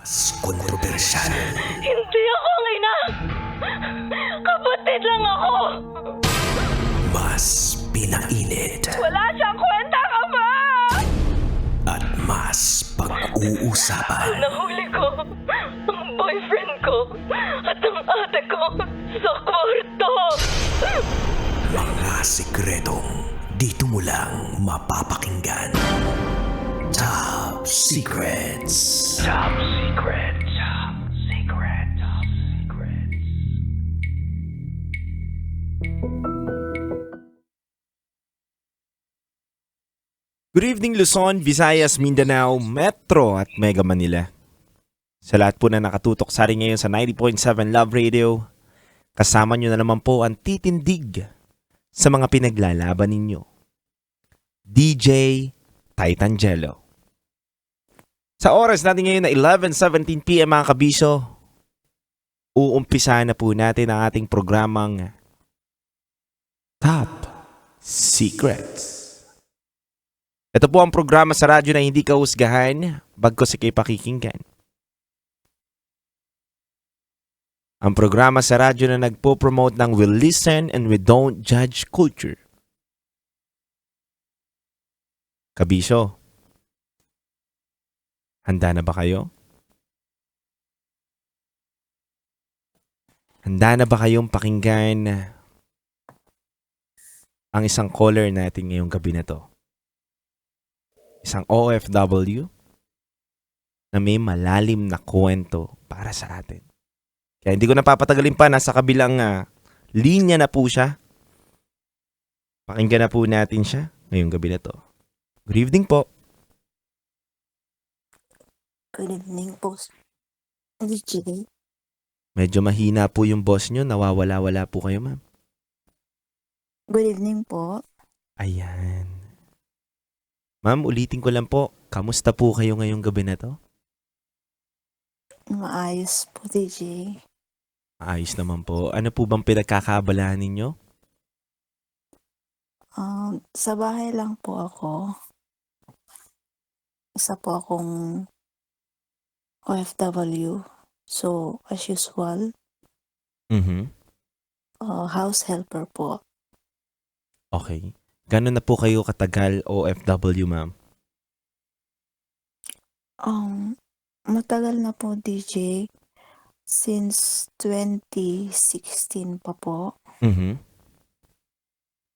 Mas kontrobersyal. Hindi ako ang ina! Kapatid lang ako! Mas pinainit. Wala siyang kwenta ka ba? At mas pag-uusapan. Nahuli ko ang boyfriend ko at ang ate ko sa kwarto! Mga sikretong dito mo lang mapapakinggan. Top Secrets. Top Secrets. Top Secrets. Top Secrets. Good evening Luzon, Visayas, Mindanao, Metro at Mega Manila. Sa lahat po na nakatutok sa atin ngayon sa 90.7 Love Radio, kasama nyo na naman po ang titindig sa mga pinaglalaban ninyo. DJ Titangelo. Sa oras natin ngayon na 11:17 PM mga kabisyo, uumpisahan na po natin ang ating programang Top Secrets. Ito po ang programa sa radyo na hindi kahusgahan, bagkus ikay pakikinggan. Ang programa sa radyo na nagpo-promote ng we listen and we don't judge culture. Kabisyo, handa na ba kayo? Handa na ba kayong pakinggan ang isang caller natin ngayong gabi na to? Isang OFW na may malalim na kwento para sa atin. Kaya hindi ko napapatagalin pa, nasa kabilang linya na po siya. Pakinggan na po natin siya ngayong gabi na to. Good evening po. Good evening po, DJ. Medyo mahina po yung boss nyo, nawawala-wala po kayo ma'am. Good evening po. Ayan. Ma'am, ulitin ko lang po, kamusta po kayo ngayong gabi na to? Maayos po, DJ. Ayos naman po. Ano po bang pinagkakaabalahan ninyo? Sa bahay lang po ako. Isa po akong OFW. So, as usual, house helper po. Okay. Gano'n na po kayo katagal OFW, ma'am? Matagal na po, DJ. Since 2016 pa po.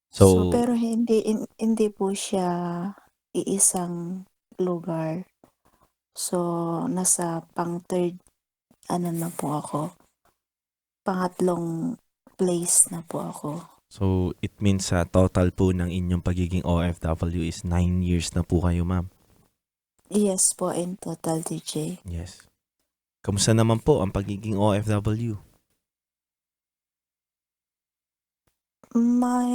So, pero hindi po siya iisang lugar. So, nasa pang-third, na po ako. Pangatlong place na po ako. So, it means sa total po ng inyong pagiging OFW is 9 years na po kayo, ma'am. Yes po, in total, DJ. Yes. Kamusta naman po ang pagiging OFW?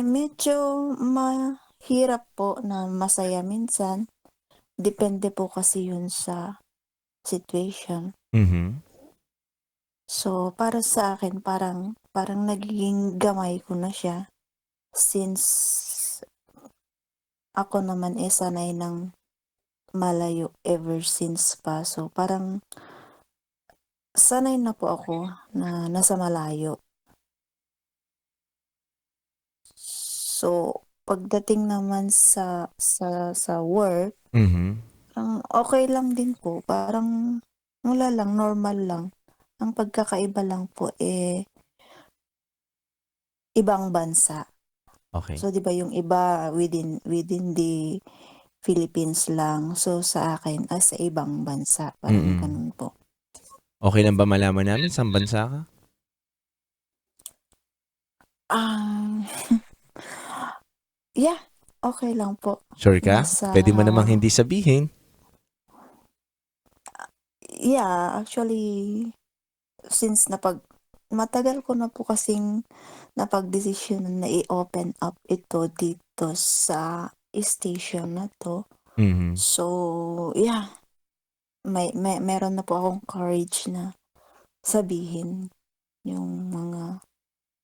Medyo mahirap po na masaya minsan. Depende po kasi yun sa situation. So, para sa akin, parang nagiging gamay ko na siya. Since ako naman sanay ng malayo ever since pa. So, parang sanay na po ako na nasa malayo. So, pagdating naman sa work, parang okay lang din po. Parang wala lang, normal lang. Ang pagkakaiba lang po ibang bansa. Okay. So, 'di ba yung iba within the Philippines lang. So, sa akin sa ibang bansa, parang ganun po. Okay lang ba malaman namin saan bansa ka? Yeah, okay lang po. Sure ka? Pwede mo namang hindi sabihin. Yeah, actually, since matagal ko na po kasing napagdesisyon na i-open up ito dito sa station na to. So, yeah, meron na po akong courage na sabihin yung mga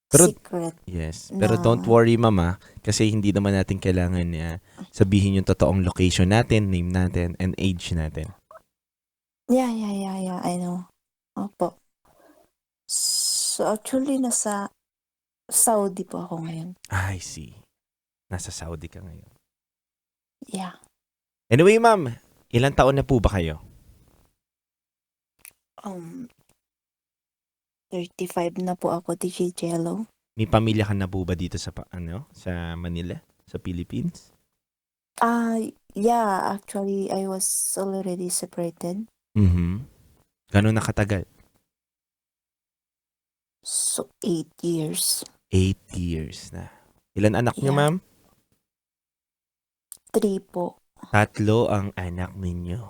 secret. Yes. Pero don't worry, mama, kasi hindi naman natin kailangan sabihin yung totoong location natin, name natin, and age natin. Yeah, I know. Opo. So, actually nasa Saudi po ako ngayon. I see. Nasa Saudi ka ngayon. Yeah. Anyway, ma'am, ilang taon na po ba kayo? 35 na po ako, DJ Jello. May pamilya ka na po ba dito sa sa Manila, sa Philippines? Yeah, actually I was already separated. Gano'n nakatagal? So 8 years. 8 years na. Ilan anak niyo, Yeah. ma'am? 3 po. 3 ang anak ninyo.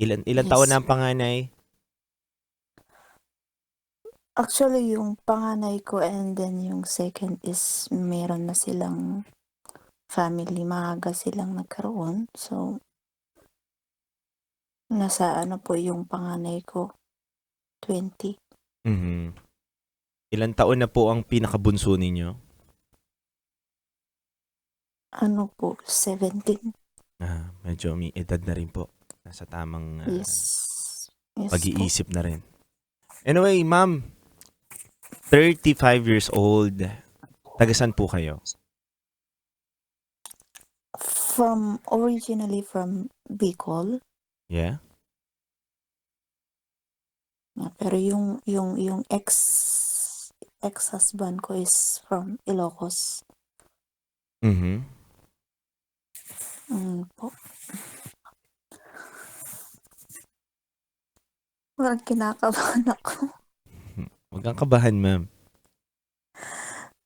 Ilan Yes. taon na ang panganay? Actually, yung panganay ko and then yung second is meron na silang family. Maaga silang nagkaroon. So, nasa po yung panganay ko, 20. Ilan taon na po ang pinakabunso ninyo? Po, 17. Medyo may edad na rin po. Nasa tamang Yes. Yes po. pag-iisip na rin. Anyway, ma'am, 35 years old. Tagasan po kayo? Originally from Bicol. Yeah? Pero yung ex-husband ko is from Ilocos. Po. Parang kinakabahan ako. Huwag kang kabahan, ma'am.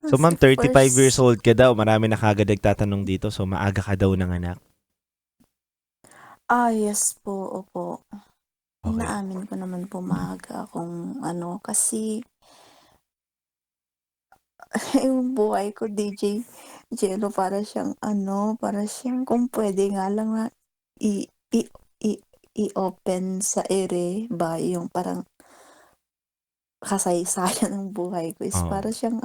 So, Kasi ma'am, 35 first- years old ka daw. Marami na kagad nagtatanong dito. So, maaga ka daw ng anak. Yes po, opo. Okay. Inaamin ko naman po maaga akong kasi yung buhay ko, DJ Jello, para siyang kung pwede nga lang na i-open sa ere ba yung parang kasaysayan ng buhay ko is Oo. para siyang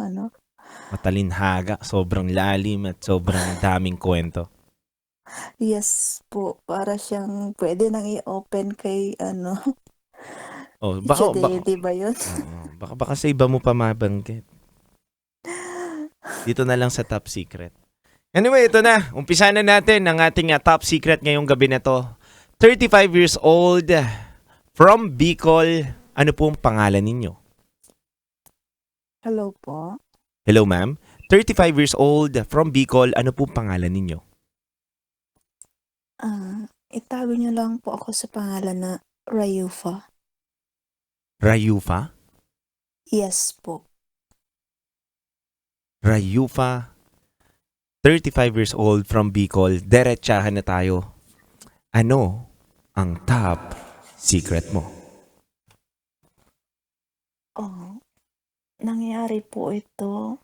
Matalinhaga, sobrang lalim at sobrang daming kwento. yes po, para siyang pwede nang i-open kay Oh, baka Chedede ba yun? baka sa iba mo pa mabanggit. Dito na lang sa top secret. Anyway, ito na. Umpisa na natin ang ating top secret ngayong gabi na to. 35 years old from Bicol. Ano po ang pangalan ninyo? Hello po. Hello, ma'am. 35 years old from Bicol. Ano po ang pangalan ninyo? Itago niyo lang po ako sa pangalan na Rayufa. Rayufa? Yes po. Rayufa, 35 years old from Bicol. Diretsahan na tayo. Ano ang top secret mo? Nangyari po ito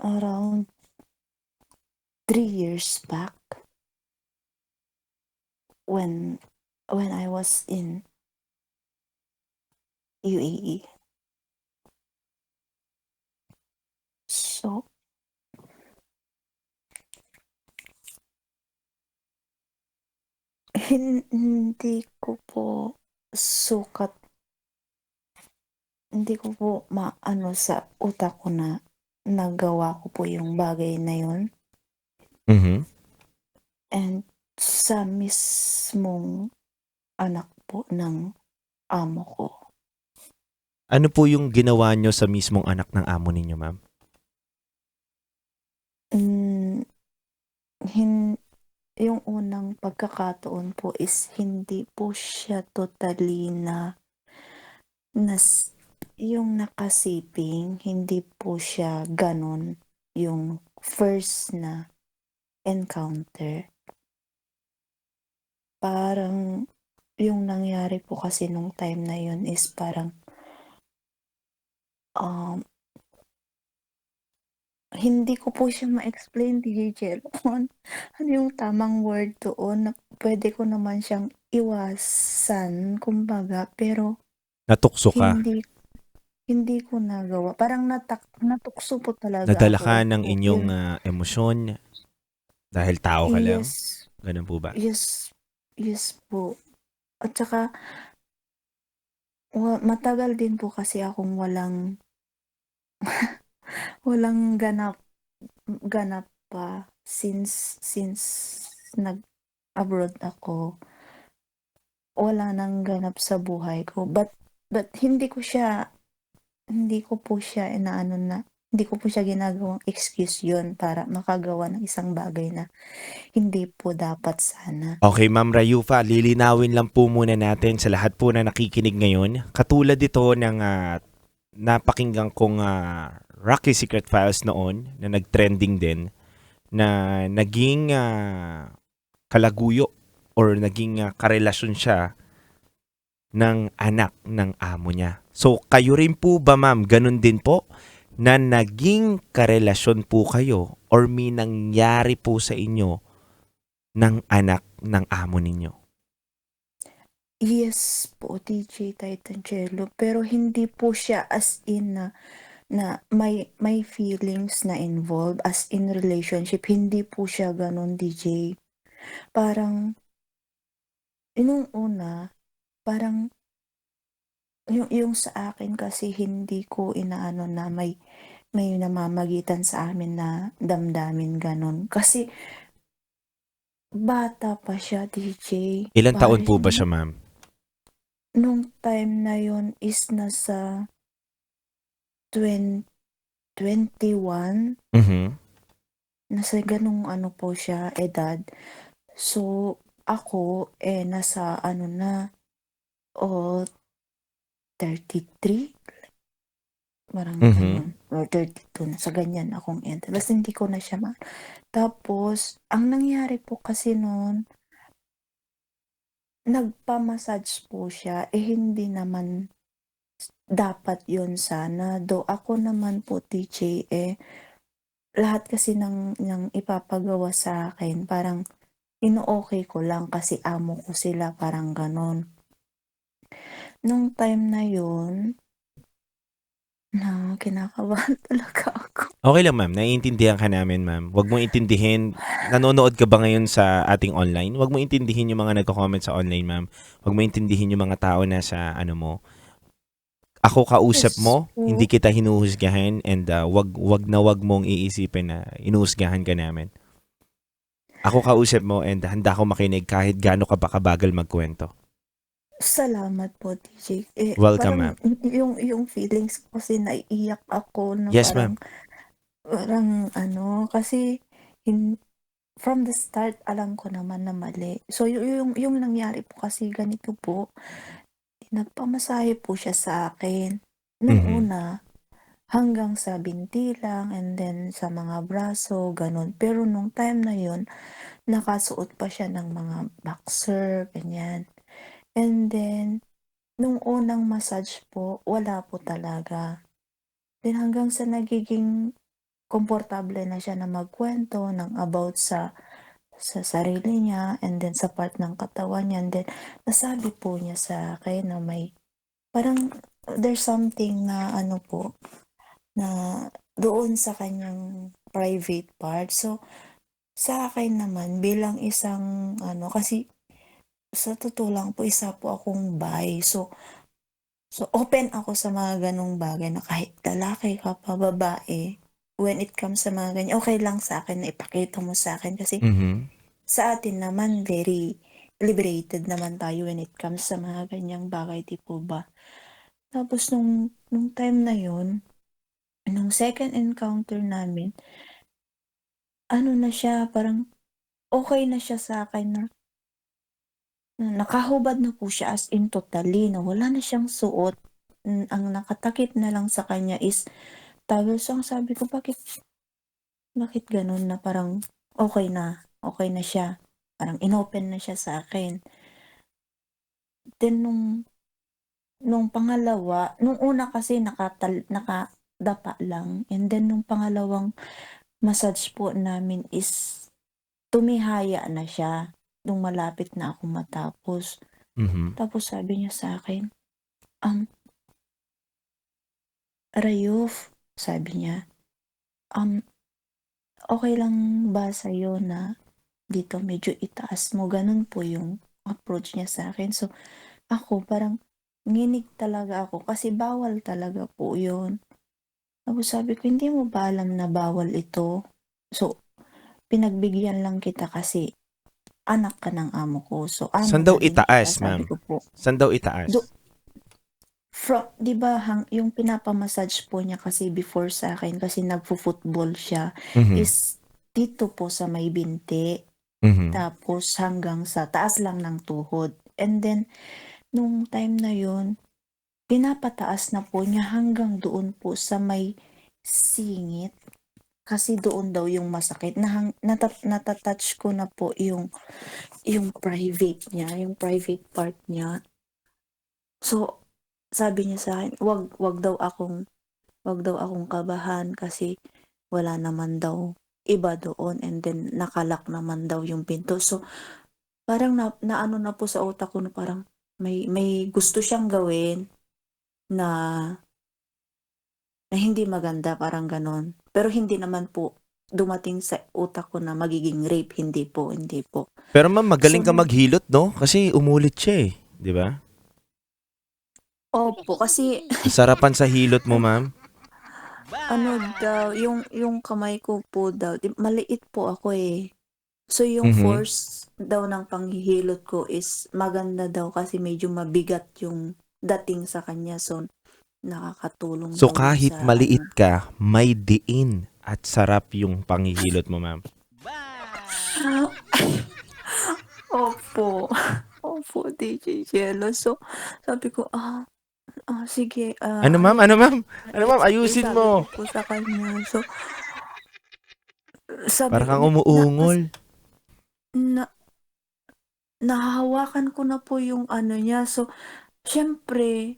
around 3 years back when I was in UAE. So, hindi ko po maano sa utak ko na nagawa ko po yung bagay na yun. And sa mismong anak po ng amo ko. Ano po yung ginawa nyo sa mismong anak ng amo ninyo, ma'am? Yung unang pagkakataon po is hindi po siya totally yung nakasiping, hindi po siya ganon yung first na encounter. Parang yung nangyari po kasi nung time na yun is parang hindi ko po siya ma-explain, DJ Jello, kung ano yung tamang word doon na pwede ko naman siyang iwasan, kumbaga, pero Natukso ka? hindi ko nagawa. Parang natukso po talaga Nadala ako. ka ng inyong Yun. emosyon dahil tao ka lang? Yes. Ganun po ba? Yes. Yes po. At saka matagal din po kasi akong walang ganap ganap pa since nag-abroad ako. Wala ng ganap sa buhay ko, but hindi ko po siya inaano na hindi ko po siya ginagawang excuse yun para makagawa ng isang bagay na hindi po dapat sana. Okay, Ma'am Rayufa, lilinawin lang po muna natin sa lahat po na nakikinig ngayon. Katulad ito ng napakinggan kong Rocky Secret Files noon na nag-trending din na naging kalaguyo or naging karelasyon siya ng anak ng amo niya. So, kayo rin po ba, ma'am, ganun din po na naging karelasyon po kayo or may nangyari po sa inyo ng anak ng amo ninyo? Yes po, DJ Titangelo, pero hindi po siya as in na may feelings na involved as in relationship, hindi po siya gano'n, DJ. Parang nung una, parang yung sa akin kasi hindi ko inaano na may namamagitan sa amin na damdamin gano'n. Kasi bata pa siya, DJ. Ilang taon Bale po ba siya, ma'am? nung time na yon is nasa 21, Mhm. nasa gano'ng ano po siya edad. So, ako, nasa ano na, oh, 33, parang Mhm. gano'n, or 32, nasa ganyan akong edad. Basta hindi ko na siya tapos ang nangyari po kasi nun, nagpa-massage po siya, hindi naman dapat yun sana. Though ako naman po, TJ, lahat kasi ng ipapagawa sa akin parang ino-okey ko lang kasi amo ko sila, parang gano'n. Nung time na yun, kinakabahan talaga ako. Okay lang, ma'am. Naiintindihan ka namin, ma'am. Huwag mong intindihin. Nanonood ka ba ngayon sa ating online? Huwag mong intindihin yung mga nagko-comment sa online, ma'am. Huwag mong intindihin yung mga tao na sa ano mo. Ako kausap Yes mo, hindi po. kita hinuhusgahan and wag mong iisipin na inuhusgahan ka namin. Ako kausap mo and handa ako makinig kahit gaano ka ba kabagal magkwento. Salamat po, DJ. Welcome, Parang ma'am. yung feelings ko kasi naiiyak ako na Yes, parang ma'am. parang ano, kasi hin from the start alam ko naman na mali. So yung nangyari po kasi ganito po, nagpamasahe po siya sa akin. Nung Mhm. una, hanggang sa binti lang and then sa mga braso, gano'n. Pero nung time na yun, nakasuot pa siya ng mga boxer, ganyan. And then, nung unang massage po, wala po talaga. Then hanggang sa nagiging komportable na siya na magkuwento ng about sa sarili niya and then sa part ng katawan niya, and then nasabi po niya sa akin na parang there's something na ano po, na doon sa kanyang private part. So, sa akin naman bilang isang ano, kasi sa totoo lang po isa po akong bi. So open ako sa mga gano'ng bagay na kahit lalaki ka pa, babae, when it comes sa mga ganyan, okey lang sa'kin na ipakita mo sa'kin kasi Mhm. sa atin naman very liberated naman tayo when it comes sa mga ganyang bagay, 'di po ba? Tapos nung time na yun, nung second encounter namin, ano na siya, parang okey na siya sa'kin na nakahubad na po siya as in totally na wala na siyang suot. Ang nakatakip na lang sa kanya is towel. So, ang sabi ko, bakit gano'n na parang okey na siya, parang inopen na siya sa'kin. Then nung pangalawa, nung una kasi nakadapa lang, and then nung pangalawang massage po namin is tumihaya na siya nung malapit na akong matapos. Mhm. Tapos sabi niya sa'kin, um, "Rayuf," sabi niya, um, "okey lang ba sa'yo na dito medyo itaas mo?" Gano'n po yung approach niya sa akin. So, ako parang nginig talaga ako kasi bawal talaga po yun. Tapos sabi ko, "Hindi mo ba alam na bawal ito? So, pinagbigyan lang kita kasi anak ka ng amo ko. So, amo Saan daw na din kita." itaas, Sabi ma'am? ko po. Saan daw itaas? Do, 'di ba yung pinapa-massage po niya kasi before sa akin kasi nagfo-football siya Mhm. is dito po sa may binti. Mhm. Tapos hanggang sa taas lang ng tuhod. And then, nung time na yun, pinapataas na po niya hanggang doon po sa may singit. Kasi doon daw yung masakit. Natatouch ko na po yung private niya, yung private part niya. So, sabi niya sa akin, wag daw akong kabahan kasi wala naman daw iba doon and then nakalak naman daw yung pinto. So, parang naano na po sa utak ko na parang may gusto siyang gawin na na hindi maganda, parang gano'n. Pero hindi naman po dumating sa utak ko na magiging rape, hindi po, hindi po. Pero ma'am, So, magaling ka maghilot, no? Kasi umulit siya eh. Di ba? opo, kasi Sarapan sa hilot mo, ma'am. ano daw, yung kamay ko po daw, maliit po ako eh. So, yung Mhm. force daw ng panghihilot ko is maganda daw kasi medyo mabigat yung dating sa kanya. So, nakakatulong So daw yun kahit sa maliit ano. ka, may diin at sarap yung panghihilot mo, ma'am. Opo. Opo, DJ Jello. So, sabi ko, sige, Ano, ma'am? Ano, ma'am? Ano, ma'am? explain Ayusin sabi ko mo. po sa kanya. So, sabi Para ko kang kasi umuungol. na nahahawakan ko na po yung ano niya. So, siyempre,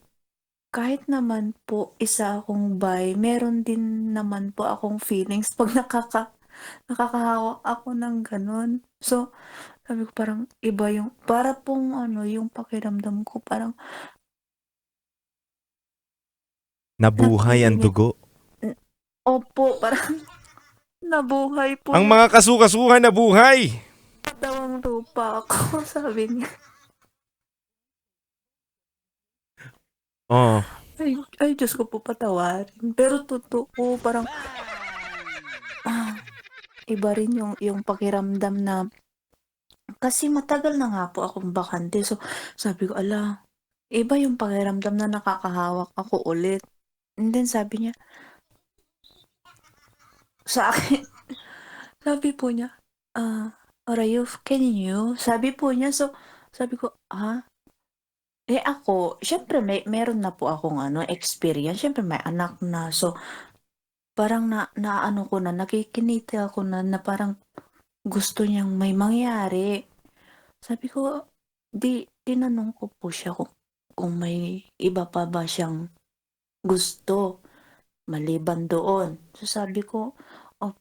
kahit naman po isa akong bi, meron din naman po akong feelings 'pag nakakahawak ako ng gano'n. So, sabi ko parang iba yung para pong ano, yung pakiramdam ko parang Nabuhay ang nag-iinit. dugo. Hmm, opo, parang nabuhay po Ang yung mga kasukasuhan na buhay. katawang lupa ako, sabi niya. Oh, Ay Diyos ko po patawarin. Pero totoo parang, ah, iba rin yung pakiramdam na kasi matagal na nga po akong bakante. So, sabi ko, iba yung pakiramdam na nakakahawak ako ulit. And then sabi niya sa akin, sabi po niya, "Orayuf, can you?" Sabi po niya. So, sabi ko, "Ha?" Eh, ako siyempre meron na po akong ano, experience, siyempre may anak na. So, parang naano ko na, nakikinitil ako na parang gusto niyang may mangyari. Sabi ko, tinanong ko po siya kung may iba pa ba siyang gusto maliban doon. So, sabi ko, "Oh,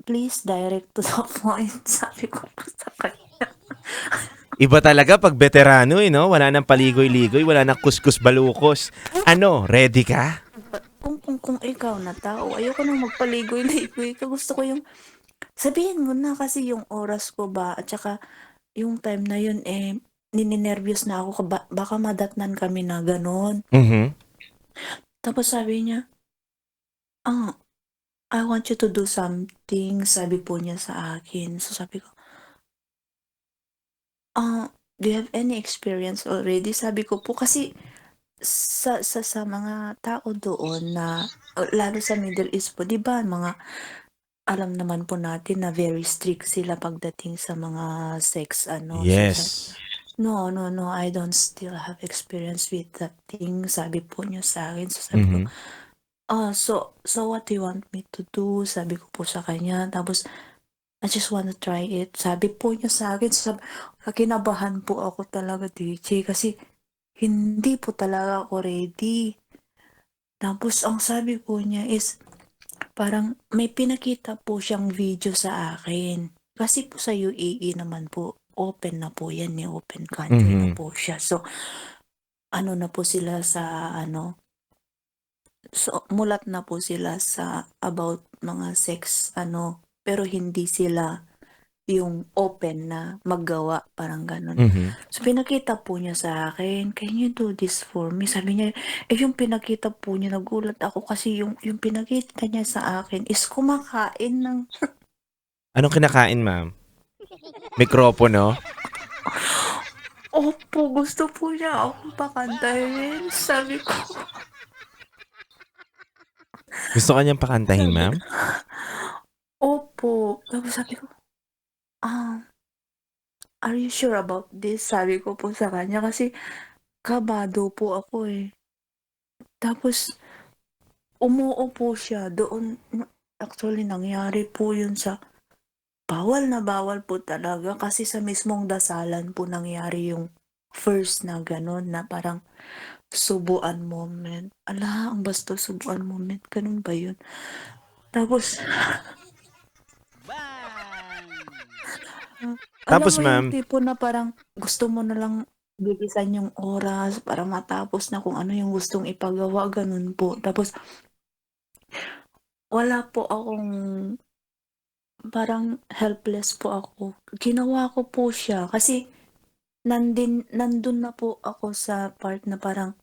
please direct to the point." Sabi ko po sa kanya. iba talaga pag veterano eh, no? Wala nang paligoy-ligoy, wala nang kuskus balukos. Ano, ready ka? Kung ikaw na tao, ayoko nang magpaligoy-ligoy ka. Gusto ko yung sabihin mo na kasi yung oras ko ba at saka yung time na yun, eh, nininervyos na ako baka madatnan kami na gano'n. Mhm. Tapos sabi niya, "Ah, I want you to do something," sabi po niya sa akin. So sabi ko, "Do you have any experience already?" Sabi ko po kasi sa mga tao doon na lalo sa Middle East po, 'di ba mga alam naman po natin na very strict sila pagdating sa mga sex ano. So Yes. "No, no, no, I don't still have experience with that thing," sabi po niya sa'kin. So sabi ko, Mhm. So what do you want me to do?" Sabi ko po sa kanya. Tapos, "I just wanna try it," sabi po niya sa'kin. So kinabahan po ako talaga, DJ, kasi hindi po talaga ako ready. Tapos ang sabi po niya is parang may pinakita po siyang video sa akin. Kasi po sa UAE naman po, open na po yan, eh, open country na Mhm. po siya. So, ano na po sila sa ano, so mulat na po sila sa about mga sex ano, pero hindi sila yung open na maggawa, parang gano'n. Mhm. So, pinakita po niya sa akin, "Can you do this for me?" Sabi niya, yung pinakita po niya nagulat ako kasi yung pinakita niya sa akin is kumakain ng Anong kinakain, ma'am? Mikropono? opo, gusto po niya akong pakantahin. Sabi ko Gusto ka niyang pakantahin, sabi ma'am? ko opo. Tapos sabi ko, "Ah, are you sure about this?" Sabi ko po sa kanya kasi kabado po ako, eh. Tapos umuupo siya doon actually nangyari po yun sa bawal na bawal po talaga kasi sa mismong dasalan po nangyari yung first na gano'n na parang subuan moment. Ala, ang bastos, subuan moment, gano'n ba yun? Tapos alam Tapos, mo yung ma'am, tipo na parang gusto mo na lang bilisan yung oras para matapos na kung ano yung gustong ipagawa, gano'n po. Tapos wala po akong parang helpless po ako. Ginawa ko po siya kasi nandun na po ako sa part na parang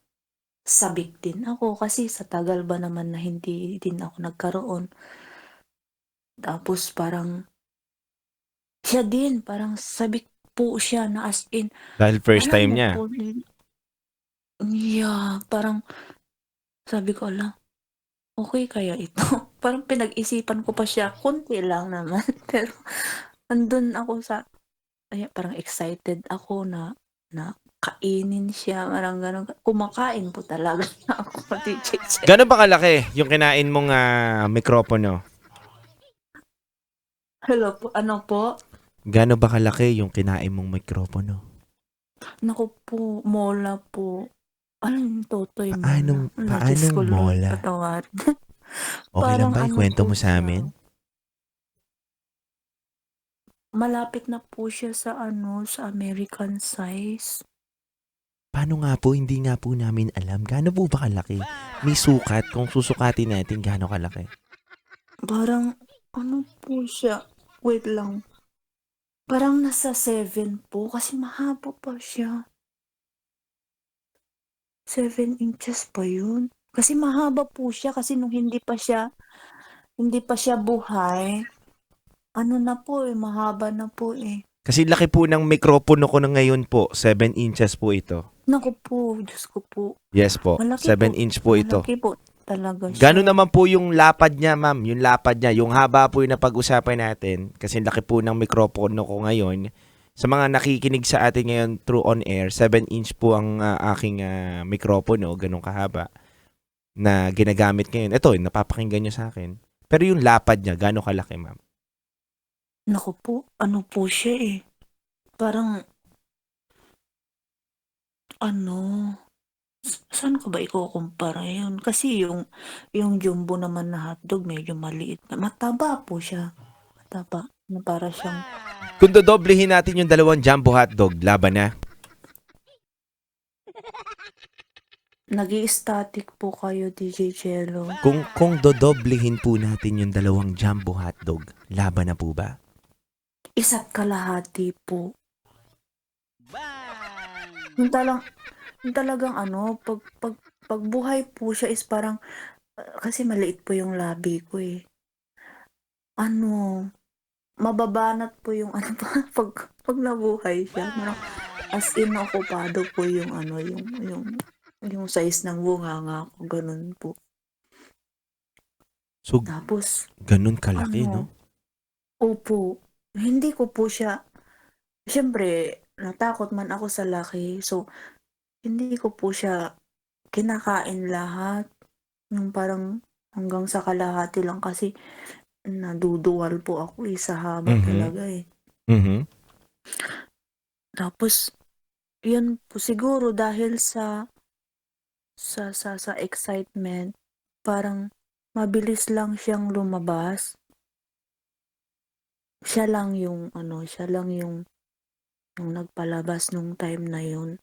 sabik din ako kasi sa tagal ba naman na hindi din ako nagkaroon. Tapos parang siya din, parang sabik po siya na as in, dahil first alam time mo niya. po, yeah, parang sabi ko, "Hala, okey kaya ito?" Parang pinag-isipan ko pa siya, konti lang naman pero andun ako sa parang excited ako na na kainin siya, parang gano'n. Kumakain po talaga ako, DJ Che. Gaano ba kalaki yung kinain mong, mikropono? Hello po, ano po? Gaano ba kalaki yung kinain mong mikropono? Naku po, mola po. Ano yung totoy mola? Paanong Hala, Diyos paanong ko Lord, mola? patawarin. Okey lang Parang ba ano ikuwento po mo siya, sa'min? malapit na po siya sa ano, sa American size. Paano nga po, hindi nga po namin alam. Gaano po ba kalaki? May sukat kung susukatin natin gaano kalaki? Parang ano po siya, wait lang, parang nasa 7 po kasi mahaba pa siya. 7 inches ba yun? Kasi mahaba po siya kasi nung hindi pa siya buhay, ano na po, eh, mahaba na po, eh. Kasi laki po ng mikropono ko na ngayon po, 7 inches po ito. Naku po, Diyos ko po. Yes po, Malaki po, 7 inch po ito. malaki po talaga Gano'n siya. naman po yung lapad niya, ma'am, yung lapad niya, yung haba po yung napag-usapan natin kasi laki po ng mikropono ko ngayon. Sa mga nakikinig sa atin ngayon through on air, 7 inch po ang aking mikropono, ganun kahaba, na ginagamit ngayon. Ito, napapakinggan niyo sa akin. Pero yung lapad niya, gano'n kalaki, ma'am? Naku po, ano po siya, eh, parang ano, saan ko ba ikukumpara yun? Kasi yung jumbo naman na hotdog medyo maliit na mataba po siya, mataba na para siyang Kung dodoblehin natin yung dalawang jumbo hotdog, laban na. nag-i-static po kayo, DJ Jello. Kung dodoblehin po natin yung dalawang jumbo hotdog, laban na po ba? Isa't kalahati po. Yung talang yung talagang ano, pag buhay po siya is parang, kasi maliit po yung labi ko, eh. Ano, mababanat po yung ano pa, pag nabuhay siya, parang as in okupado po yung ano, yung size ng bunganga ko, gano'n po. So, Tapos ganun kalaki, no? ano, opo, hindi ko po siya siyempre natakot man ako sa laki, so hindi ko po siya kinakain lahat, yung parang hanggang sa kalahati lang kasi naduduwal po ako, eh, sa haba Mhm. talaga, eh. Mhm. Tapos yun po siguro dahil sa excitement, parang mabilis lang siyang lumabas. Siya lang yung nagpalabas nung time na yun.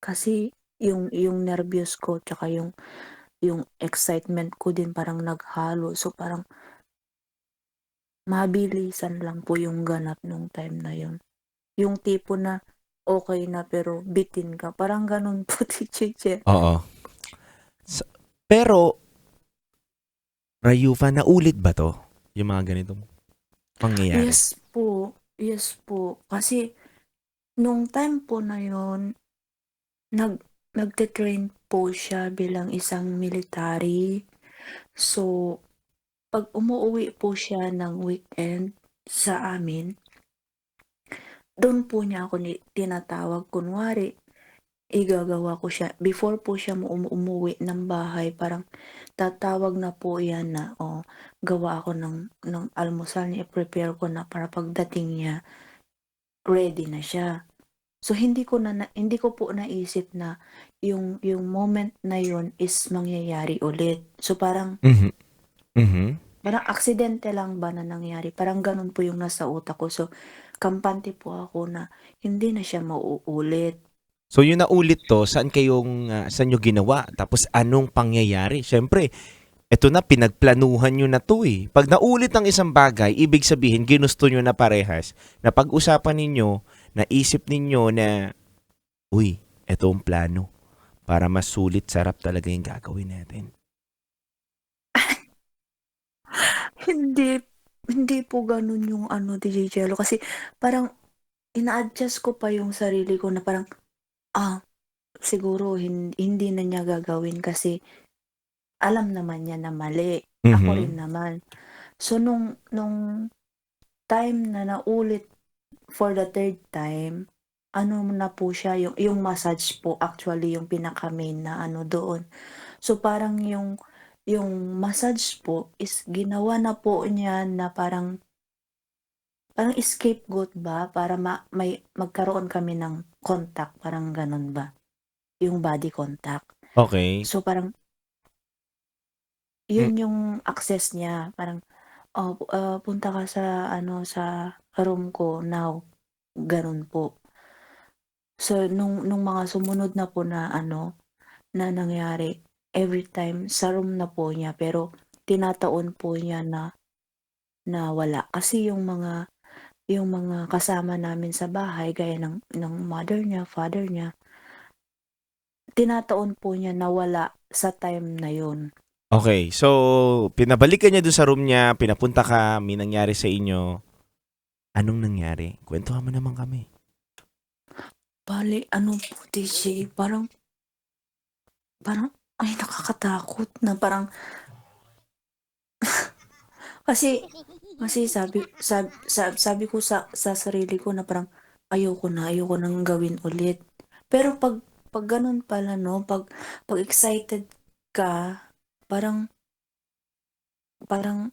Kasi yung nerbiyos ko tsaka yung excitement ko din parang naghalo. So, parang mabilisan lang po yung ganap nung time na yun. Yung tipo na okey na pero bitin ka, parang gano'n po, Teacher Jel. Oo. Sa pero Rayufa, naulit ba 'to, yung mga ganitong pangyayari? Yes po. Kasi nung time po na yun, nag nagte-train po siya bilang isang military. So, 'pag umuuwi po siya ng weekend sa amin, dun po niya ako tinatawag. Kunwari, igagawa ko siya before po siya umuwi ng bahay, parang tatawag na po 'yan na, "Oh, gawa ako ng almusal niya, i-prepare ko na para pagdating niya, ready na siya." So, hindi ko po naisip na yung moment na yun is mangyayari ulit. So, parang Mhm, mhm. parang aksidente lang ba na nangyari, parang gano'n po yung nasa utak ko. So, kampante po ako na hindi na siya mauulit. So yung naulit 'to, saan niyo ginawa? Tapos anong pangyayari? Siyempre, eto na, pinagplanuhan niyo na 'to, eh. 'Pag naulit ang isang bagay, ibig sabihin ginusto niyo na parehas, napag-usapan ninyo, naisip ninyo na, "Uy, eto ang plano para mas sulit sarap talaga yung gagawin natin." Hindi hindi po gano'n yung ano, DJ Jello, kasi parang ina-adjust ko pa yung sarili ko na parang, ah, siguro hindi na niya gagawin kasi alam naman niya na mali, ako rin Mhm. naman. So, nung time na naulit for the third time, ano na po siya, yung massage po actually yung pinaka-main na ano doon. So, parang yung massage po is ginawa na po niya na parang parang scapegoat ba para magkaroon kami ng contact, parang gano'n ba, yung body contact. Okey. So, parang Hmm, yun yung access niya, parang, "Oh, punta ka sa ano, sa room ko now." Gano'n po. So, nung mga sumunod na po na ano, na nangyari, everytime sa room na po niya, pero tinataon po niya na na wala. Kasi yung mga kasama namin sa bahay gaya ng mother niya, father niya, tinataon po niya na wala sa time na yun. okey. So, pinabalik ka niya dun sa room niya, pinapunta ka, may nangyari sa inyo. Anong nangyari? Kwentuhan mo naman kami. Bale ano po, DJ, parang parang ay nakakatakot na parang kasi kasi sabi ko sa sarili ko na parang ayoko ng gawin ulit. Pero 'pag gano'n pala 'no, 'pag excited ka, parang parang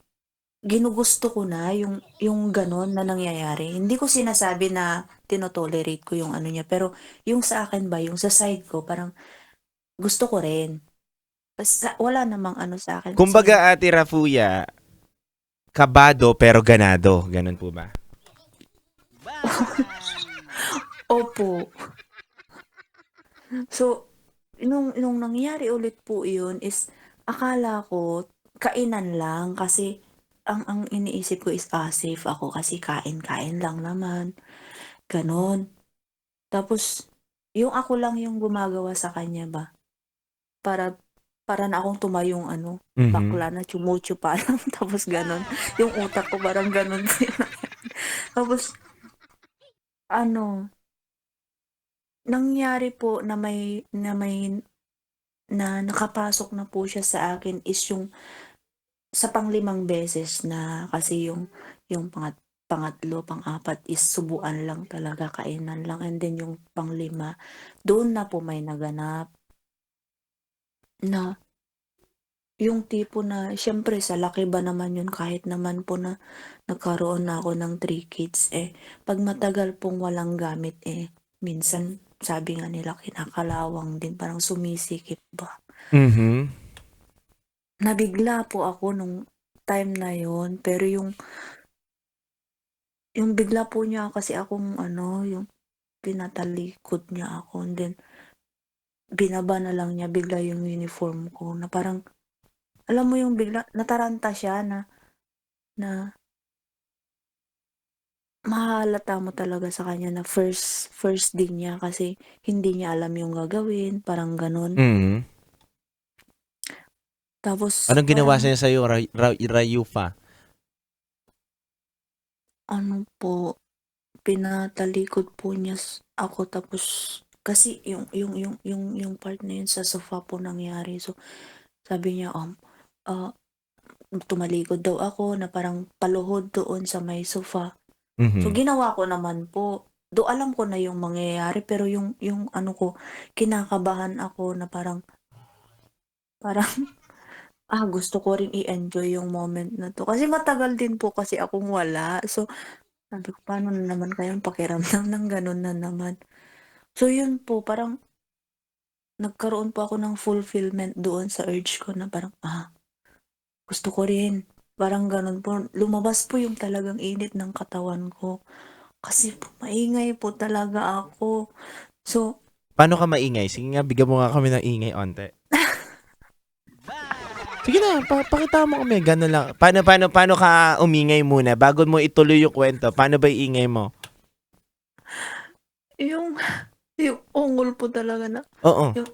ginugusto ko na yung gano'n na nangyayari. Hindi ko sinasabi na tino-tolerate ko yung ano niya, pero yung sa akin ba, yung sa side ko, parang gusto ko rin. Basta wala namang ano sa akin kasi Kumbaga, Ate Rafuya, kabado pero ganado, gano'n po ba? opo. So, nung nangyari ulit po yun is akala ko kainan lang kasi ang iniisip ko is, safe ako kasi kain-kain lang naman, gano'n. Tapos yung ako lang yung gumagawa sa kanya ba, para para na akong tumayong ano, Mhm. bakla na tsumutsu pa lang tapos gano'n. Yung utak ko parang gano'n po yung nangyari. Tapos ano, nangyari po na nakapasok na po siya sa akin is yung sa panglimang beses na, kasi yung pangatlo, pang-apat is subuan lang talaga, kainan lang, and then yung panglima, doon na po may naganap na yung tipo na siyempre sa laki ba naman yun, kahit naman po na nagkaroon na ako ng 3 kids, 'pag matagal pong walang gamit, minsan sabi nga nila kinakalawang din, parang sumisikip ba. Mhm. Nabigla po ako nung time na yun, pero yung bigla po niya kasi akong ano, yung pinatalikod niya ako, and then binaba na lang niya bigla yung uniform ko na parang alam mo yung bigla nataranta siya na na mahahalata mo talaga sa kanya na first day niya kasi hindi niya alam yung gagawin, parang gano'n. Mhm. Tapos Anong ginawa parang niya sa'yo, Rayufa? ano po, pinatalikod po niya ako tapos kasi yung part na yun sa sofa po nangyari. So, sabi niya, ah, tumalikod daw ako na parang paluhod doon sa may sofa. So, Mhm. ginawa ko naman po. Do alam ko na yung mangyayari pero yung ano ko, kinakabahan ako na parang parang, gusto ko rin i-enjoy yung moment na 'to. Kasi matagal din po kasi akong wala. So, sabi ko, paano na naman kayang pakiramdam ng gano'n na naman. So, yun po parang nagkaroon po ako ng fulfillment doon sa urge ko na parang, gusto ko rin. Parang gano'n po. Lumabas po yung talagang init ng katawan ko. Kasi po maingay po talaga ako. So, Paano ka maingay? Sige nga, bigyan mo nga kami ng ingay onte. Sige na, pakita mo kami, gano'n lang. Paano ka umingay muna? Bago mo ituloy yung kwento, paano ba yung ingay mo? yung yung ungol po talaga na Oo. yung,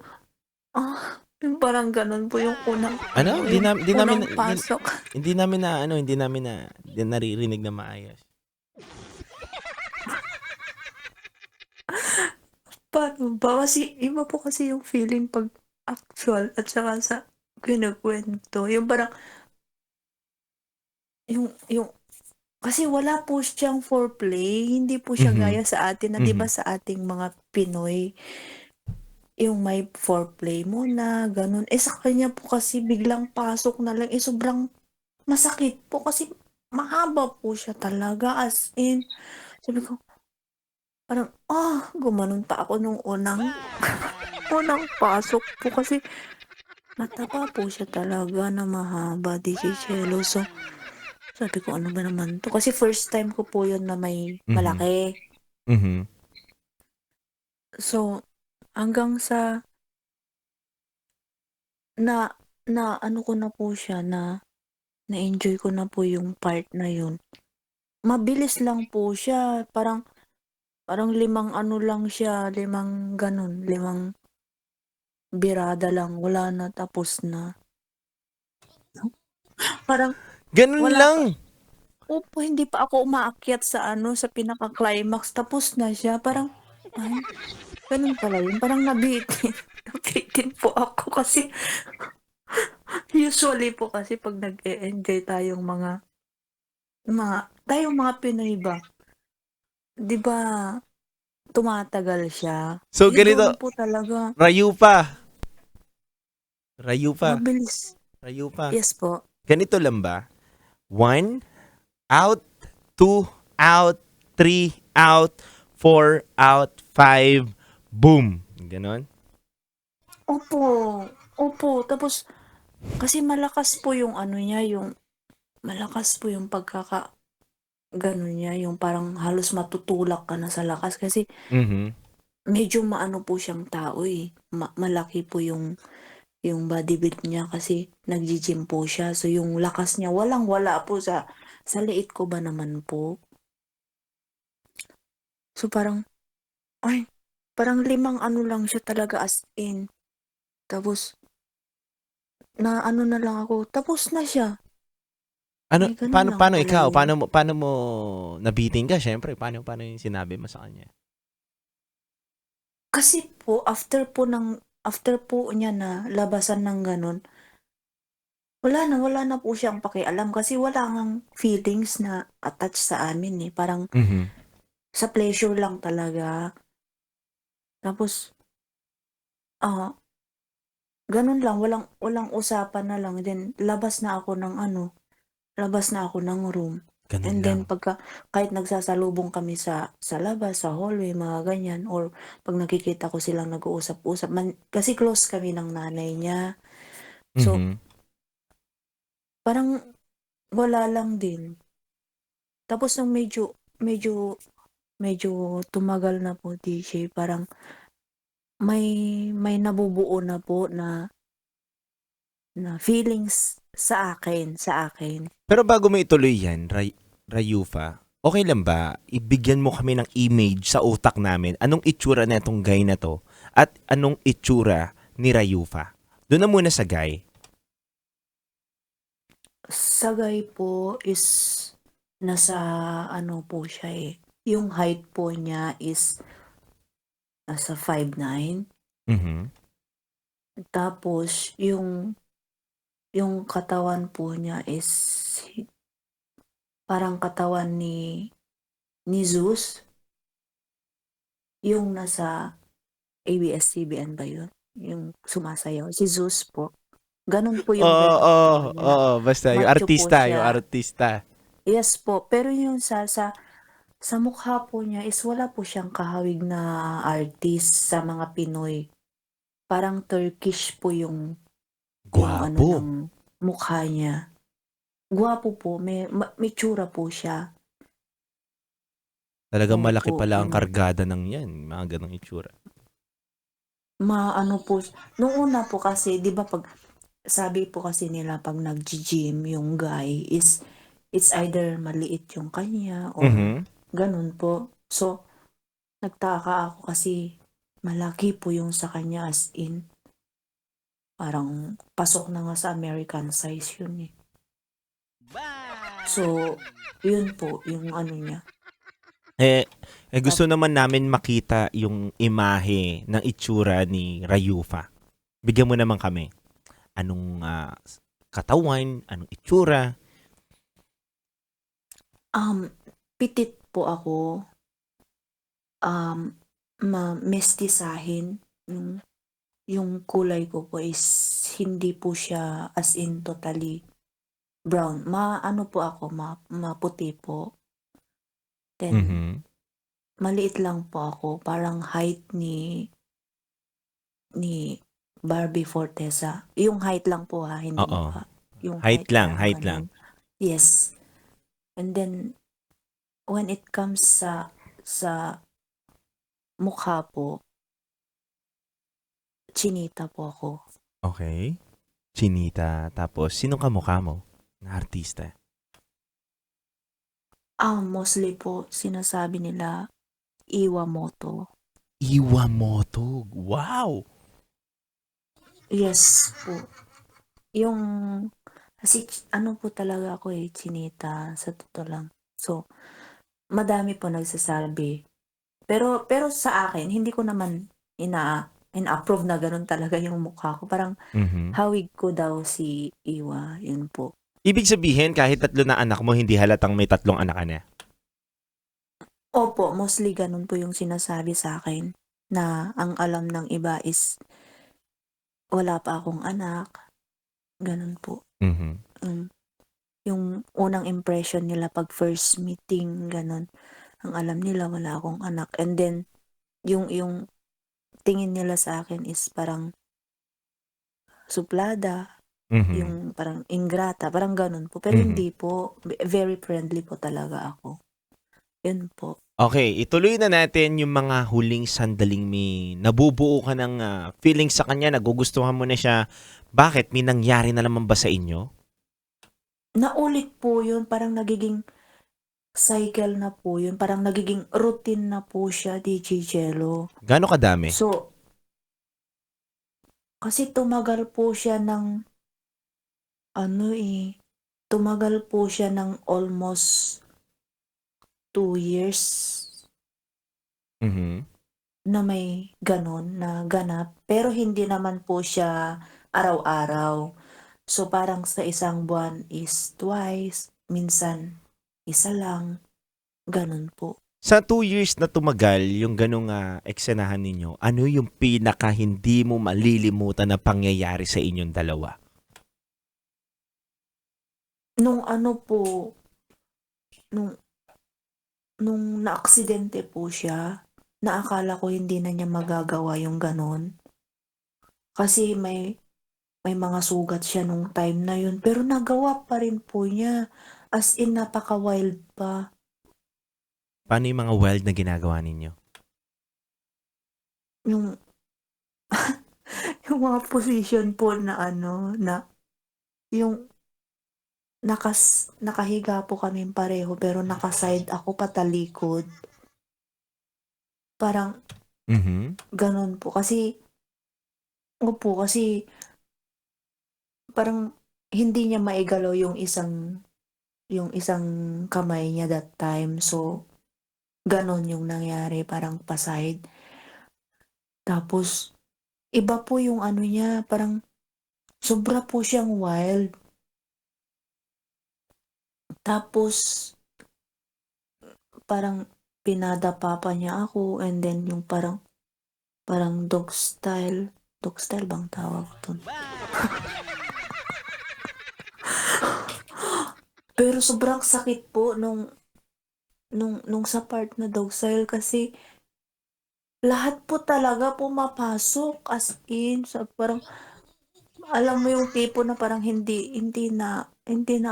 yung parang gano'n po yung unang Ano? ano, yung Di namin, unang pasok. hindi namin naririnig na maayos. Paano ba? Kasi iba po kasi yung feeling 'pag actual at saka sa kinukuwento. Yung parang yung kasi wala po siyang foreplay, hindi po siya Mhm. gaya sa atin na 'di ba Mhm. sa ating mga Pinoy, yung may foreplay muna, gano'n. Eh, sa kanya po kasi biglang pasok na lang, sobrang masakit po kasi mahaba po siya talaga as in. Sabi ko parang, gumanon pa ako nung unang pasok po kasi mataba po siya talaga na mahaba, DJ Chelo. So, sabi ko, "Ano ba naman 'to?" Kasi first time ko po 'yun na may Mhm. malaki. Mhm. So, hanggang sa na na-ano ko na po siya, na-enjoy ko na po yung part na 'yun. Mabilis lang po siya, parang parang limang ano lang siya, limang gano'n, limang birada lang, wala na, tapos na. Parang Ganun wala pa. lang. Opo, hindi pa ako umaakyat sa ano, sa pinaka-climax tapos na siya. Parang, ay, gano'n pala 'yun. Parang nabitin, nabitin po ako kasi usually po kasi 'pag nag-e-enjoy tayong mga Pinoy ba, 'di ba tumatagal siya. So, Doon ganito, po talaga Rayupa. Rayupa. mabilis. Rayupa. Yes po. Ganito lang ba? One, out, two, out, three, out, four, out, five, boom. Ganon? Opo, opo. Tapos kasi malakas po yung ano niya, yung malakas po yung gano'n niya, yung parang halos matutulak ka na sa lakas kasi Mhm. medyo maano po siyang tao, eh, malaki po yung body build niya kasi naggi-gym po siya. So, yung lakas niya walang-wala po sa liit ko ba naman po. So, parang, ay, parang limang ano lang siya talaga as in. Tapos na ano na lang ako, tapos na siya. Ano, Ay, gano'n lang paano pala ikaw? 'yun. Paano mo nabitin ka? Syempre, paano yung sinabi mo sa kanya? Kasi po after po niya na labasan ng gano'n, wala na po siyang pakialam kasi wala ngang feelings na attached sa amin, eh, parang Mhm. sa pleasure lang talaga. Tapos, ah, gano'n lang walang walang usapan na lang then labas na ako ng room. Ganun And then lang. kahit nagsasalubong kami sa labas, sa hallway, mga ganyan or 'pag nakikita ko silang nag-uusap-usap kasi close kami ng nanay niya. So, Mhm. parang wala lang din. Tapos nung medyo medyo tumagal na po, DJ, parang may nabubuo na po na feelings sa akin. Pero bago mo ituloy yan, Rayufa, Okay lang ba, ibigyan mo kami ng image sa utak namin, anong itsura na itong guy na 'to at anong itsura ni Rayufa? Do'n na muna sa guy. Sagay po is nasa ano po siya, yung height po niya is nasa 5'9". Mhm. Tapos yung katawan po niya is parang katawan ni Zeus, yung nasa ABS-CBN ba yun? Yung sumasayaw, si Zeus po. Gano'n po yung Oo, build of oo, po niya, oo, basta yung macho po artista, yung siya. artista. Yes po, pero yung sa mukha po niya is wala po siyang kahawig na artist sa mga Pinoy. Parang Turkish po yung ano Gwapo. ng mukha niya. Gwapo po, may tsura po siya. Talagang malaki Opo, pala ang yun. kargada ng 'yan, mga gano'ng itsura. Maano po, nung una po kasi 'di ba 'pag sabi po kasi nila 'pag naggi-gym yung guy is it's either maliit yung kanya or Mhm. gano'n po. So, nagtaka ako kasi malaki po yung sa kanya as in parang pasok na nga sa American size yun, eh. So, yun po yung ano niya. Gusto Tap naman namin makita yung imahe ng itsura ni Rayufa. Bigyan mo naman kami. Anong, katawan, anong itsura? Petite po ako, mestizahin yung kulay ko po is hindi po siya as in totally brown. Maano po ako, maputi po. Then Mhm. maliit lang po ako, parang height ni Barbie Forteza. Yung height lang po, hindi Oo. mukha. Yung Height height lang, parang height lang. gano'n. Yes. And then when it comes sa mukha po, chinita po ako. Okay. Chinita, tapos sinong kamukha mo na artista? Mostly po sinasabi nila Iwamoto. Iwamoto, wow! Yes po. Yung kasi ano po talaga ako, chinita sa totoo lang. So, madami po nagsasabi. Pero sa akin hindi ko naman ina-approve na gano'n talaga yung mukha ko. Parang Mhm. hawig ko daw si Iwa, yun po. Ibig sabihin kahit 3 na anak mo hindi halatang may 3 anak ka na? Opo, mostly gano'n po yung sinasabi sa'kin na ang alam ng iba is wala pa akong anak, gano'n po. Mhm. Hmm, yung unang impression nila 'pag first meeting gano'n, ang alam nila wala akong anak and then yung tingin nila sa akin is parang suplada, Mhm. yung parang ingrata, parang gano'n po. Pero Mhm. hindi po, very friendly po talaga ako, yun po. Okay, ituloy na natin yung mga huling sandaling may nabubuo ka ng, feelings sa kanya, nagugustuhan mo na siya. Bakit, may nangyari na naman ba sa inyo? Naulit po yun, parang nagiging cycle na po yun, parang nagiging routine na po siya, DJ Jello. Gaano kadami? So, kasi tumagal po siya ng ano, tumagal po siya ng almost 2 years Mhm. na may gano'n na ganap, pero hindi naman po siya araw-araw. So, parang sa isang buwan is twice, minsan isa lang, gano'n po. Sa 2 years na tumagal yung gano'ng, eksenahan ninyo, ano yung pinaka hindi mo malilimutan na pangyayari sa inyong dalawa? Nung ano po, nung nung naaksidente po siya, na akala ko hindi na niya magagawa yung gano'n. Kasi may mga sugat siya nung time na yun, pero nagawa pa rin po niya. As in napaka-wild pa. Paano yung mga wild na ginagawa ninyo? Yung yung mga position po na ano, na yung nakahiga po kaming pareho pero naka-side ako patalikod. Parang Mhm. gano'n po. Kasi parang hindi niya maigalaw yung isang kamay niya that time. So, gano'n yung nangyari, parang pa-side. Tapos iba po yung ano niya, parang sobra po siyang wild. Tapos parang pinadapa pa niya ako and then yung parang parang dog style bang tawag dun? Pero sobrang sakit po nung sa part na dog style kasi lahat po talaga pumapasok as in sa parang alam mo yung tipo na parang hindi na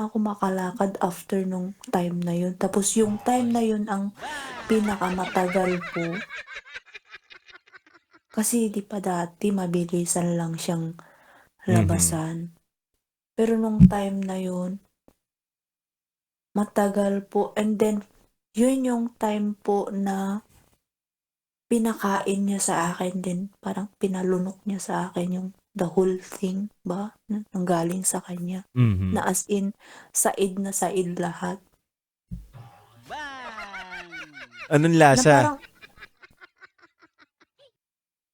ako makalakad after nung time na yun. Tapos yung time na yun ang pinakamatagal po. Kasi 'di ba dati mabilisan lang siyang Mhm. labasan. Pero nung time na yun, matagal po and then yun yung time po na pinakain niya sa akin din, parang pinalunok niya sa akin yung the whole thing ba na nanggaling sa kanya. Na Mhm. as in, said na said lahat. Anong Na lasa? parang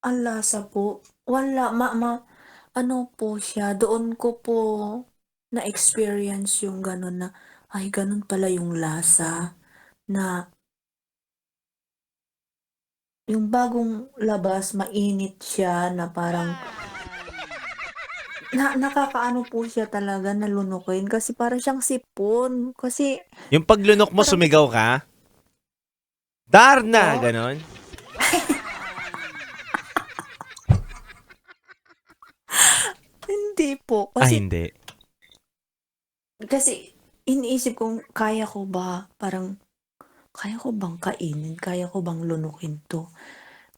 ang lasa po, wala ano po siya, doon ko po na-experience yung gano'n na, ay gano'n pala yung lasa, na yung bagong labas mainit siya na parang nakakaano po siya talaga na lunukin kasi para siyang sipon. Kasi Yung paglunok mo parang sumigaw ka? Darna! po, Ganon? hindi po. Ah, Kasi hindi. kasi iniisip kong kaya ko ba, parang kaya ko bang kainin, kaya ko bang lunukin 'to?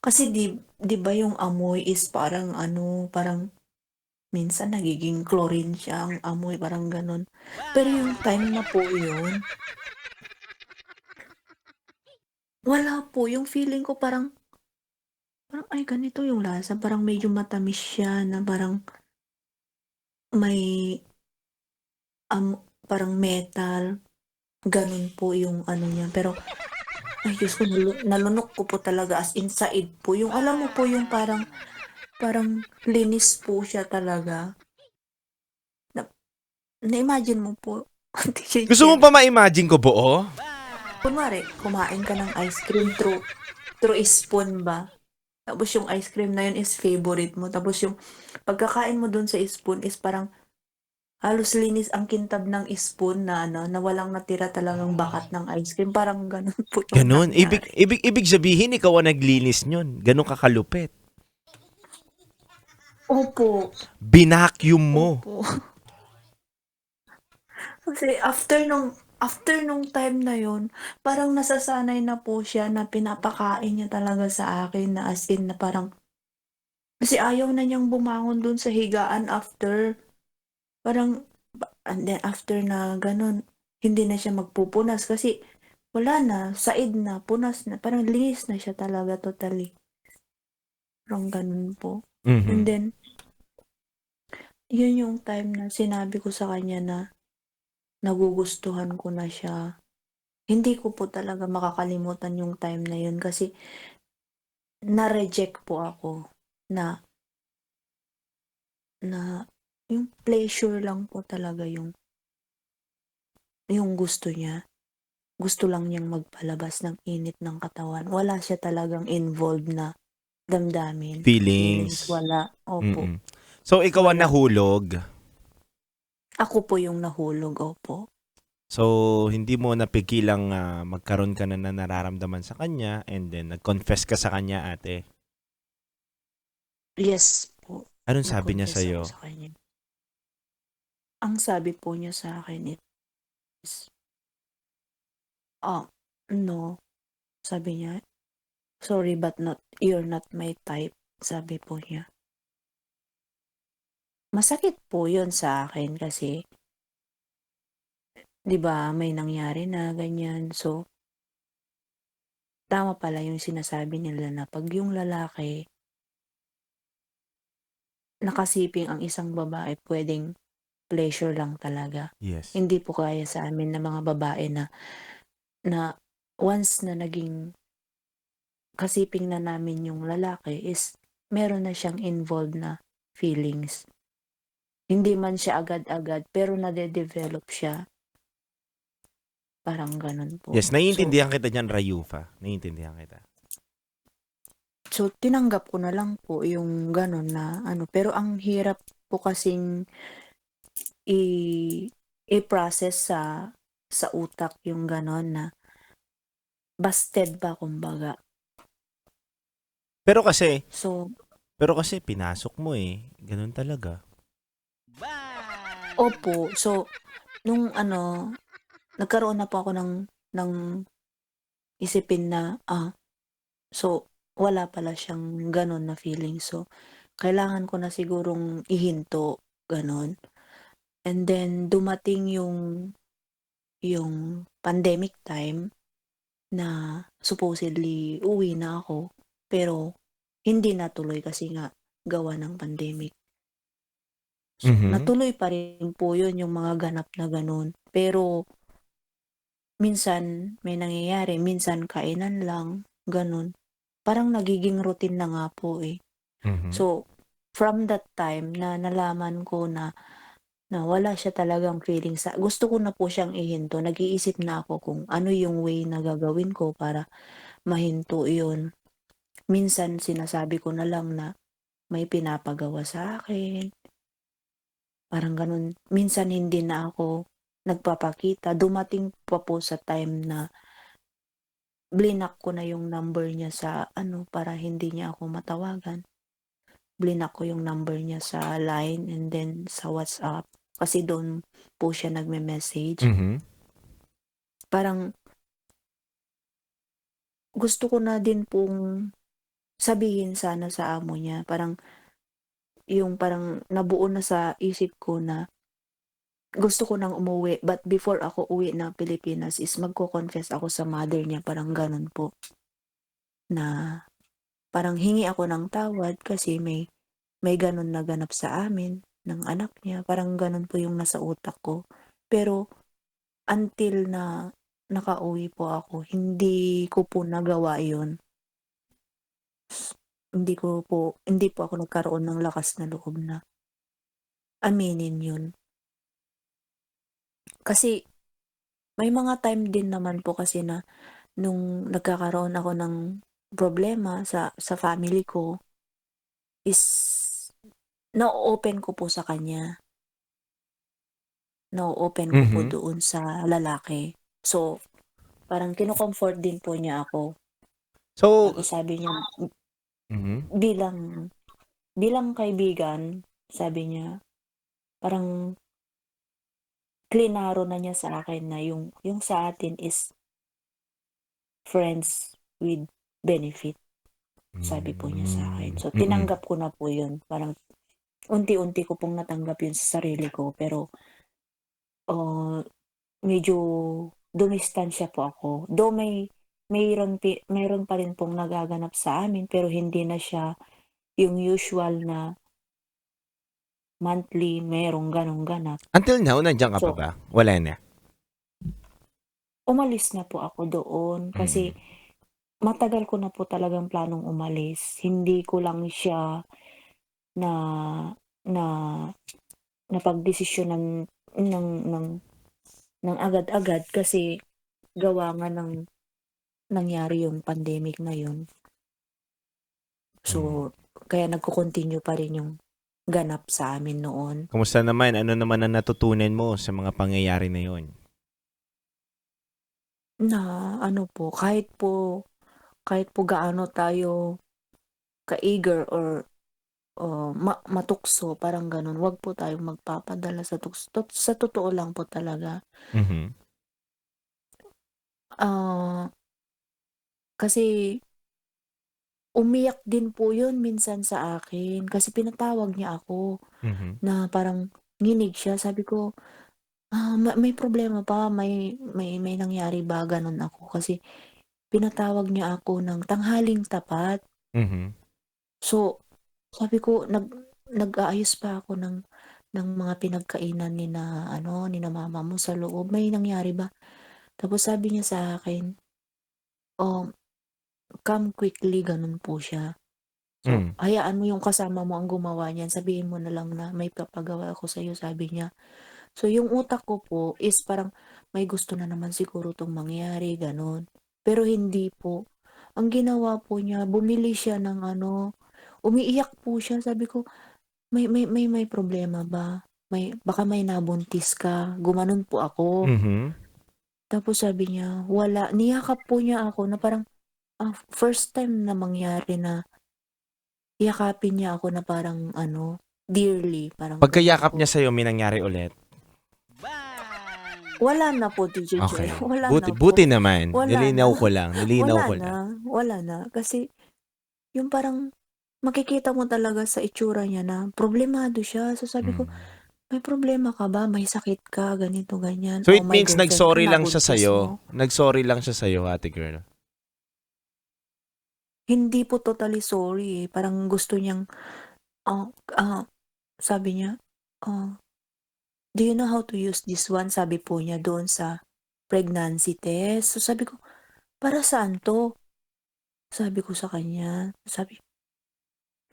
Kasi 'di ba yung amoy is parang ano, parang minsan nagiging chlorine siya ang amoy, parang gano'n. Pero yung time na po yun, wala po, yung feeling ko parang, "Ay ganito yung lasa." Parang medyo matamis siya na parang may, parang metal, gano'n po yung ano niya. Pero ay Diyos ko nalunok ko po talaga as in said po. Yung alam mo po yung parang parang linis po siya talaga. Na na-imagine mo po, Ate Gusto mo Shechel, pa ma-imagine ko buo? kunwari kumain ka ng ice cream through spoon ba, tapos yung ice cream na yun is favorite mo, tapos yung pagkakain mo dun sa spoon is parang halos linis ang kintab ng spoon na ano, na walang natira talagang bakat ng ice cream, parang ganun po yung Ganon. Ibig, nangyari. ibig, ibig sabihin, ikaw ang naglinis nyon. Ganon kakalupit. Opo, Binacuum mo. opo. Kasi after nung time na yun, parang nasasanay na po siya na pinapakain niya talaga sa akin na as in na parang kasi ayaw na niyang bumangon dun sa higaan after. Parang and then after na gano'n, hindi na siya magpupunas kasi wala na, said na, punas na, parang linis na siya talaga totally, parang gano'n po. And Mhm. then, yun yung time na sinabi ko sa kanya na nagugustuhan ko na siya. Hindi ko po talaga makakalimutan yung time na yun kasi na-reject po ako na na yung pleasure lang po talaga yung gusto niya. Gusto lang niyang magpalabas ng init ng katawan. Wala siya talagang involved na damdamin, feelings, Feelings. wala. Opo, Mm. So, ikaw ang wala. nahulog. Ako po yung nahulog, opo. So, hindi mo napigilang magkaroon ka na ng nararamdaman sa kanya and then nag-confess ka sa kanya, ate. Yes po, Anong sabi niya nag-confess ako sa'yo? sa kanya. Ang sabi po niya sa akin is, ah, no, sabi niya, "Sorry but you're not my type," sabi po niya. Masakit po yun sa akin kasi 'di ba, may nangyari na ganyan. So, tama pala yung sinasabi nila na 'pag yung lalaki nakasiping ang isang babae puwedeng pleasure lang talaga. Yes. Hindi po kaya sa amin na mga babae na na once na naging kasiping na namin yung lalaki is meron na siyang involved na feelings. Hindi man siya agad-agad pero nade-develop siya, parang gano'n po. Yes, naiintindihan kita diyan, Rayufa. Naiintindihan kita. So tinanggap ko na lang po yung gano'n na ano, pero ang hirap po kasing i i-process sa utak yung gano'n na busted ba kumbaga. Pero kasi So, pero kasi pinasok mo, eh, gano'n talaga. opo. So, nung ano, nagkaroon na po ako ng isipin na, so wala pala siyang gano'n na feeling. So, kailangan ko na sigurong ihinto, gano'n. And then dumating yung pandemic time na supposedly uuwi na ako, pero hindi natuloy kasi nga gawa ng pandemic. So, Mhm. natuloy pa rin po 'yun, yung mga ganap na gano'n. Pero minsan may nangyayari, minsan kainan lang, gano'n. Parang nagiging routine na nga po, eh. Mhm. So, from that time na nalaman ko na na wala siya talagang feeling sa gusto ko na po siyang ihinto, nag-iisip na ako kung ano yung way na gagawin ko para mahinto 'yun. Minsan sinasabi ko na lang na may pinapagawa sa akin, parang gano'n. Minsan hindi na ako nagpapakita, dumating pa po sa time na blinak ko na yung number niya sa ano, para hindi niya ako matawagan. Blinak ko yung number niya sa Line and then sa WhatsApp, kasi doon po siya nagme-message. Mhm. Parang gusto ko na din pong sabihin sana sa amo niya, parang yung parang nabuo na sa isip ko na gusto ko nang umuwi, but before ako uwi ng Pilipinas is magko-confess ako sa mother niya, parang gano'n po. Na parang hingi ako ng tawad kasi may gano'n na ganap sa amin ng anak niya, parang gano'n po yung nasa utak ko. Pero until na nakauwi po ako, hindi ko po nagawa 'yun. Hindi po ako nagkaroon ng lakas na loob na aminin 'yun. Kasi may mga time din naman po kasi na nung nagkakaroon ako ng problema sa family ko is na-o-open ko po sa kanya, na-o-open ko po Mhm. doon sa lalaki. So, parang kino-comfort din po niya ako. So Tapos sabi niya mhm. bilang bilang kaibigan, sabi niya, parang klinaro na niya sa akin na yung sa atin is friends with benefit, sabi po niya sa akin. So, Mm. tinanggap ko na po yun. Parang unti-unti ko pong natanggap yun sa sarili ko, pero, ah, medyo dumistansya po ako. Though mayroon pa rin pong nagaganap sa amin, pero hindi na siya yung usual na monthly merong gano'ng ganap. Until now, nandiyan ka pa So, ba? Wala na? umalis na po ako doon kasi Mm. matagal ko na po talagang planong umalis. Hindi ko lang siya na na napagdesisyonan ng ng ng agad-agad kasi gawa nga ng nangyari yung pandemic na yun. So, Hmm. kaya nagko-continue pa rin yung ganap sa amin noon. Kamusta naman? Ano naman ang natutunan mo sa mga pangyayari na 'yon? Na ano po, kahit po gaano tayo ka-eager or matukso, parang gano'n, 'wag po tayong magpapadala sa sa totoo lang po talaga. Mhm. Ah, kasi umiyak din po 'yun minsan sa akin kasi pinatawag niya ako Mhm. na parang nginig siya. Sabi ko, May problema ba, may nangyari ba, gano'n ako. Kasi pinatawag niya ako ng tanghaling tapat. Mhm. So, sabi ko nag-aayos pa ako ng mga pinagkainan nina ano, nina mama mo sa loob, "May nangyari ba?" Tapos sabi niya sa akin, "Oh, come quickly," gano'n po siya. So, Hmm. "Hayaan mo yung kasama mo ang gumawa niyan, sabihin mo na lang na may papagawa ako sa'yo," sabi niya. So, yung utak ko po is parang may gusto na naman siguro 'tong mangyari, gano'n. Pero hindi po. Ang ginawa po niya, bumili siya ng ano, umiiyak po siya. Sabi ko, may problema ba? Baka may nabuntis ka?" Gumanon po ako. Mhm. Tapos sabi niya, wala. Niyakap po niya ako na parang, first time na mangyari na yakapin niya ako na parang ano, dearly, parang gano'n Pagkayakap po. niya sa'yo may nangyari ulit? Wala na po, DJ Jello, Okay. wala Buti na po. buti naman. Wala na, Nilinaw ko lang, nilinaw wala ko na, lang. wala na. Kasi yung parang makikita mo talaga sa itsura niya na problemado siya. So sabi ko, Hmm. "May problema ka ba? May sakit ka, ganito, ganyan. So O it may means girlfriend ka, nag-sorry lang siya nabuntis sa'yo? mo?" Nag-sorry lang siya sa'yo, ate girl? Hindi po totally sorry, eh, parang gusto niyang, ah, ah, sabi niya, ah, "Do you know how to use this one?" Sabi po niya doon sa pregnancy test. So sabi ko, "Para saan 'to?" Sabi ko sa kanya. Sabi,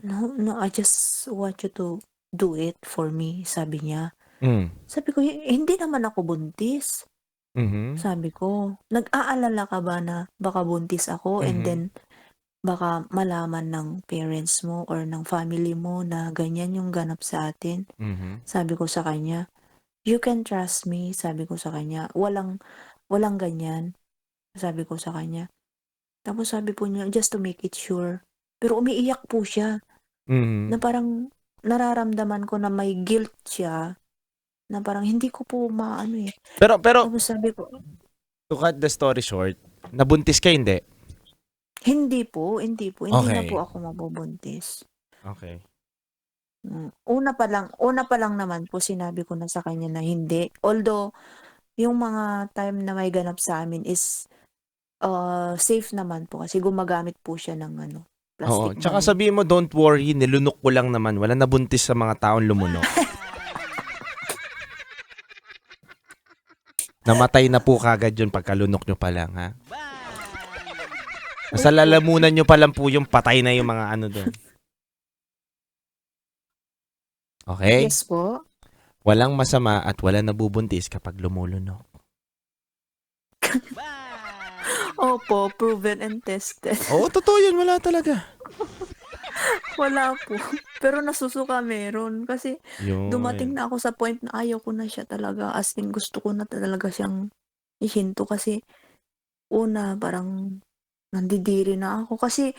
"No, no, I just want you to do it for me," sabi niya. Hmm. Sabi ko, Hindi naman ako buntis." Mhm. Sabi ko, "Nag-aalala ka ba na baka buntis ako and Mhm. then baka malaman ng parents mo or ng family mo na ganyan yung ganap sa atin?" Mhm. Sabi ko sa kanya, "You can trust me," sabi ko sa kanya, "Walang walang ganyan," sabi ko sa kanya. Tapos sabi po niya, "Just to make it sure." Pero umiiyak po siya na Mhm. parang nararamdaman ko na may guilt siya na parang hindi ko po maano, eh. Pero Tapos sabi ko, to cut the story short, nabuntis ka hindi? hindi na po Okay. ako mabubuntis. Okay. Una pa lang naman po sinabi ko na sa kanya na hindi. Although yung mga time na may ganap sa amin is, safe naman po kasi gumagamit po siya ng ano, Oo, plastic tsaka bag. sabihin mo, "Don't worry, nilunok ko lang naman, walang nabuntis sa mga taong lumunok. Namatay na po kaagad yun pagkalunok niyo pa lang, ha? Nasa Opo, lalamunan niyo pa lang po yung patay na yung mga ano dun." Okay? yes po. Walang masama at walang nabubuntis kapag lumulunok. Opo, proven and tested. Oo, totoo yun, wala talaga. Wala po, pero nasusuka meron. Kasi dumating Yun. na ako sa point na ayaw ko na siya talaga, as in gusto ko na talaga siyang ihinto kasi una parang nandidiri na ako. Kasi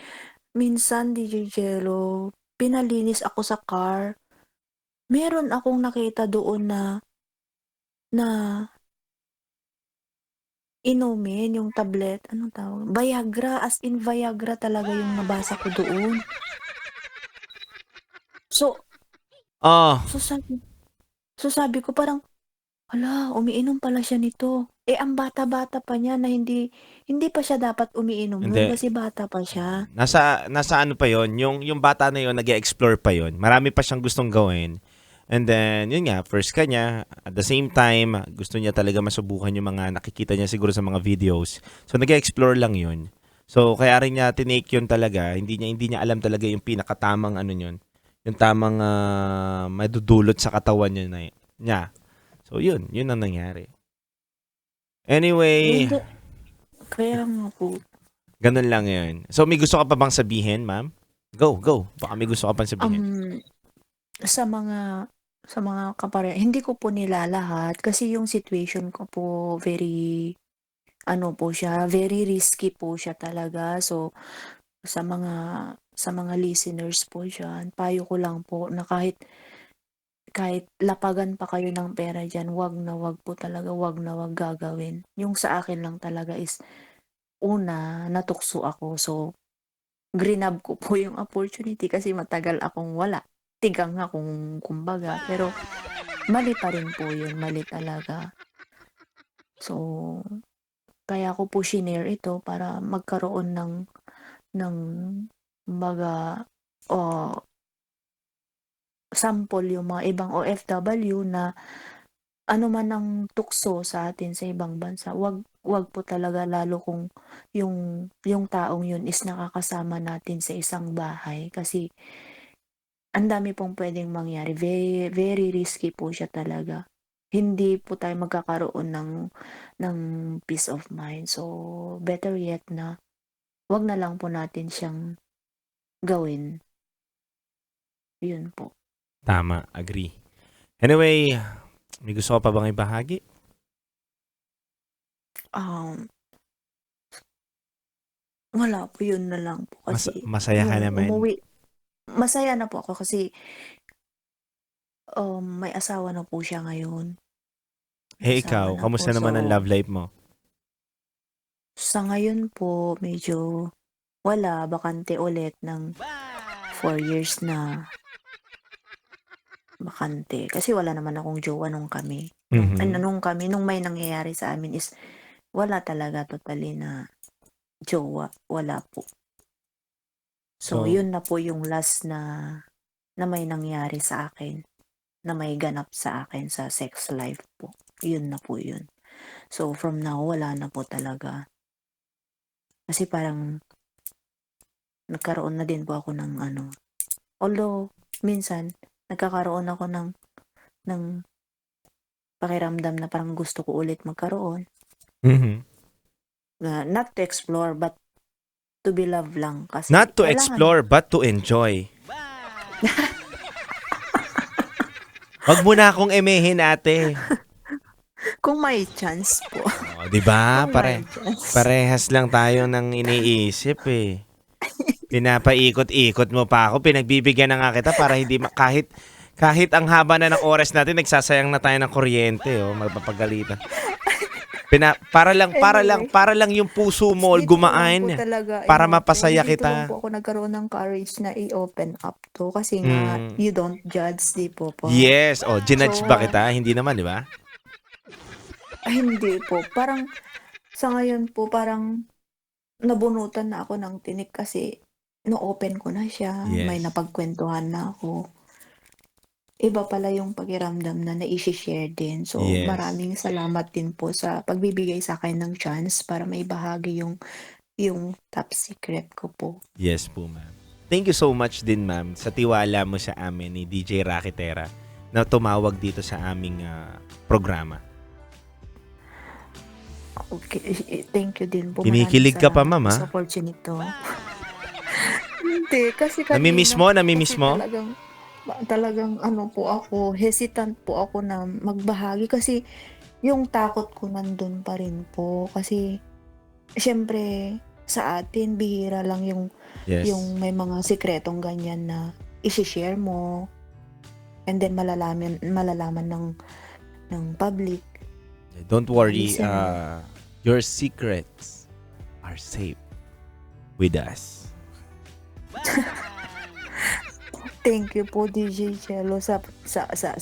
minsan, DJ Jello, pinalinis ako sa car, meron akong nakita doon na inumin yung tablet, anong tawag, Viagra, as in Viagra talaga yung nabasa ko doon. So Ah, so sabi so sabi ko parang, "Hala, umiinom pala siya nito." Eh, ang bata-bata pa niya na hindi pa siya dapat umiinom nun hindi. kasi bata pa siya. Nasa ano pa yon, yung bata na yon nag-e-explore pa yon. Marami pa siyang gustong gawin. And then, yun nga, first ka niya. At the same time, gusto niya talaga masubukan yung mga nakikita niya siguro sa mga videos. So, nag-explore lang yun. So, kaya rin niya tinake yun talaga. Hindi niya alam talaga yung pinakatamang ano yun. Yung tamang madudulot sa katawan niya. So, yun ang nangyari. Anyway, Hindi, kaya nga po. ganun lang yun. So, may gusto ka pa bang sabihin, ma'am? Go, go. Baka may gusto ka pang sabihin. Um, sa mga hindi ko po nilalahat kasi yung situation ko po ano po siya, very risky po siya talaga. So, sa mga sa mga listeners po diyan, payo ko lang po na kahit kahit lapagan pa kayo ng pera diyan, 'wag po talaga, 'wag na 'wag gagawin. Yung sa akin lang talaga is una, natukso ako. So, grinab ko po yung opportunity kasi matagal akong wala. Tigang nga kumbaga. Pero mali pa rin po yun, mali talaga. So, kaya ko po shinare ito para magkaroon ng kumbaga, o sample yung mga ibang OFW na ano man ang tukso sa atin sa ibang bansa, wag po talaga lalo kung yung taong yun is nakakasama natin sa isang bahay kasi ang dami pong puwedeng mangyari. Very, very risky po siya talaga. Hindi po tayo magkakaroon ng peace of mind. So, better yet na 'wag na lang po natin siyang gawin. Yun po. Tama, agree. Anyway, may gusto ka pa bang ibahagi? Um, Wala po, yun na lang po kasi Masaya ka nung naman. masaya na po ako kasi, may asawa na po siya ngayon. May asawa Ikaw, na po. kamusta naman ang So, love life mo? sa ngayon po medyo wala, bakante ulit ng 4 years na bakante. Kasi wala naman akong jowa nung kami. Mhm. Nung may nangyayari sa amin is wala talaga totally na jowa, wala po. So, So, yun na po yung last na may nangyari sa akin, na may ganap sa akin sa sex life po. Yun na po yun. So, from now, wala na po talaga. Kasi parang nagkaroon na din po ako ng although minsan nagkakaroon ako ng pakiramdam na parang gusto ko ulit magkaroon. mhm. Not to explore but to be loved lang kasi Not to kailangan explore but to enjoy. Wag mo na akong emehin, ate. kung may chance po. Oh, 'di ba? Kung may chance. Parehas lang tayo ng iniisip eh. Pinapaikot-ikot mo pa ako, pinagbibigyan na nga kita para hindi kahit ang haba na ng oras natin, nagsasayang na tayo ng kuryente, oh, magpapagalitan. Para lang yung puso mo Dito lang po gumaan talaga para in-open. mapasaya Dito lang kita. po ako nagkaroon ng courage na i-open up to kasi nga you don't judge, di po po. Yes, oh, ginudge ba So, kita? Hindi naman, di ba? hindi po. Parang sa ngayon po parang nabunutan na ako ng tinik kasi no-open ko na siya, may Yes. napagkwentuhan na ako. Iba pala yung pakiramdam na nai-shi-share din. So, Yes. maraming salamat din po sa pagbibigay sa akin ng chance para maibahagi yung top secret ko po. Yes po, ma'am. Thank you so much din, ma'am, sa tiwala mo sa amin ni DJ Rakitera na tumawag dito sa aming programa. Okay, thank you din po. Kinikilig ka pa, ma'am, ha? Sa opportunity to. Hindi, kasi kanina Namimiss mo? Namimiss kasi mo? talagang po ako, hesitant po ako na magbahagi kasi yung takot ko nandun pa rin po. Kasi, syempre, sa atin, bihira lang yung Yes. may mga sikretong ganyan na isi-share mo and then malalaman ng public. Don't worry, Listen. your secrets are safe with us. Thank you po DJ Cello sa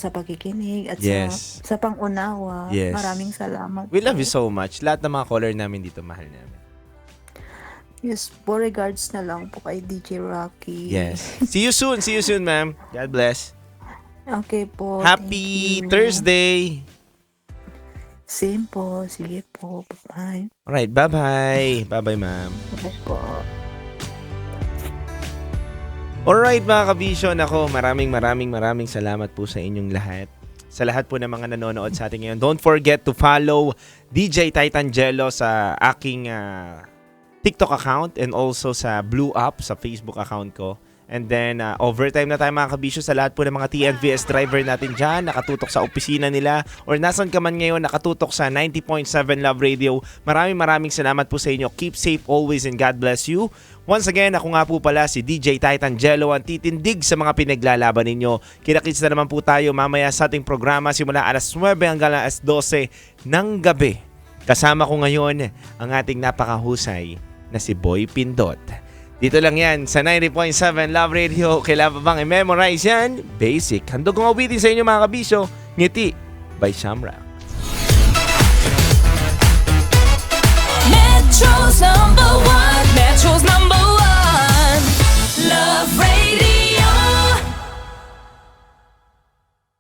pakikinig at Yes. sa pang-unawa. Yes. Maraming salamat. We love po. you so much. Lahat ng mga caller namin dito, mahal namin. Yes, po regards na lang po kay DJ Rocky. Yes. See you soon, ma'am. God bless. Okay po. Happy thank you. Thursday. Same po. Sige po. Bye. Alright, bye-bye. Bye-bye, ma'am. Bye po. Alright, mga kabisyon. Ako, maraming salamat po sa inyong lahat. Sa lahat po ng mga nanonood sa atin ngayon. Don't forget to follow DJ Titangelo sa aking TikTok account and also sa Blue Up, sa Facebook account ko. And then, overtime na tayo mga kabisyo sa lahat po ng mga TNVS driver natin dyan, nakatutok sa opisina nila, or nasan ka man ngayon, nakatutok sa 90.7 Love Radio. Maraming salamat po sa inyo. Keep safe always and God bless you. Once again, ako nga po pala si DJ Titangelo, ang titindig sa mga pinaglalaban ninyo. Kita-kits na naman po tayo mamaya sa ating programa simula alas 9 hanggang alas 12 ng gabi. Kasama ko ngayon ang ating napakahusay na si Boy Pindot. Dito lang yan sa 90.7 Love Radio. Kailangan pa bang i-memorize yan? Basic. Handog kong awitin sa inyo mga kabisyo. Ngiti by Shamrock. Metro's #1